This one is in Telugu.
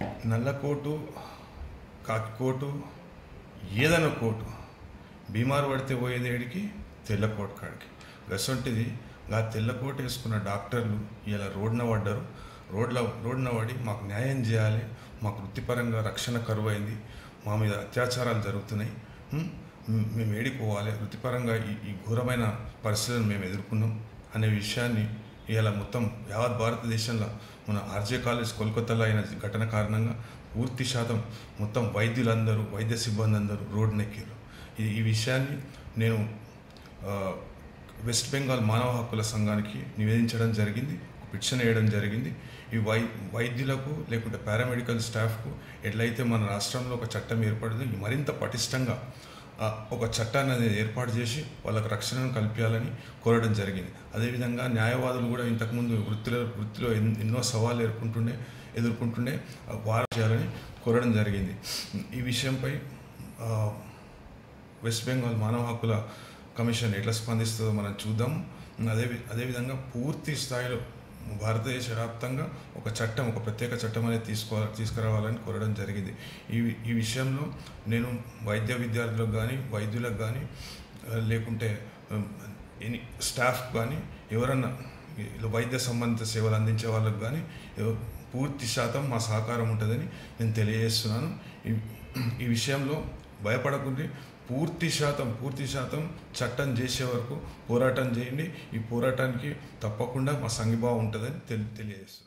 నల్ల కోటు, కాకి కోటు, ఏదైనా కోటు బీమారు పడితే పోయేది ఏడికి, తెల్ల కోటు కాడికి. గసొంటిది ఆ తెల్ల కోటు వేసుకున్న డాక్టర్లు ఇలా రోడ్న పడ్డారు. రోడ్న పడి మాకు న్యాయం చేయాలి, మాకు వృత్తిపరంగా రక్షణ కరువైంది, మా మీద అత్యాచారాలు జరుగుతున్నాయి, మేము ఏడిపోవాలి, వృత్తిపరంగా ఈ ఘోరమైన పరిస్థితులను మేము ఎదుర్కొన్నాం అనే విషయాన్ని ఇలా మొత్తం యావత్ భారతదేశంలో మన ఆర్జే కాలేజ్ కోల్కతాలో అయిన ఘటన కారణంగా పూర్తి శాతం మొత్తం వైద్యులందరూ, వైద్య సిబ్బంది అందరూ రోడ్నెక్కారు. ఈ విషయాన్ని నేను వెస్ట్ బెంగాల్ మానవ హక్కుల సంఘానికి నివేదించడం జరిగింది, పిటిషన్ వేయడం జరిగింది. ఈ వైద్యులకు లేకుంటే పారామెడికల్ స్టాఫ్కు ఎట్లయితే మన రాష్ట్రంలో ఒక చట్టం ఏర్పడింది, మరింత పటిష్టంగా ఒక చట్టాన్ని అనేది ఏర్పాటు చేసి వాళ్ళకు రక్షణను కల్పించాలని కోరడం జరిగింది. అదేవిధంగా న్యాయవాదులు కూడా ఇంతకుముందు వృత్తిలో ఎన్నో సవాళ్ళు ఎదుర్కొంటుండే వారు చేయాలని కోరడం జరిగింది. ఈ విషయంపై వెస్ట్ బెంగాల్ మానవ హక్కుల కమిషన్ ఎట్లా స్పందిస్తుందో మనం చూద్దాం. అదేవిధంగా పూర్తి స్థాయిలో భారతదేశ వ్యాప్తంగా ఒక ప్రత్యేక చట్టం అనేది తీసుకురావాలని కోరడం జరిగింది. ఈ విషయంలో నేను వైద్య విద్యార్థులకు కానీ, వైద్యులకు కానీ, లేకుంటే స్టాఫ్ కానీ, ఎవరన్నా వైద్య సంబంధిత సేవలు అందించే వాళ్ళకు కానీ పూర్తి శాతం మా సహకారం ఉంటుందని నేను తెలియజేస్తున్నాను. ఈ విషయంలో భయపడకుండా పూర్తి శాతం చట్టం చేసే వరకు పోరాటం చేయండి. ఈ పోరాటానికి తప్పకుండా మా సంఘీభావం ఉంటుందని తెలియజేస్తున్నాను.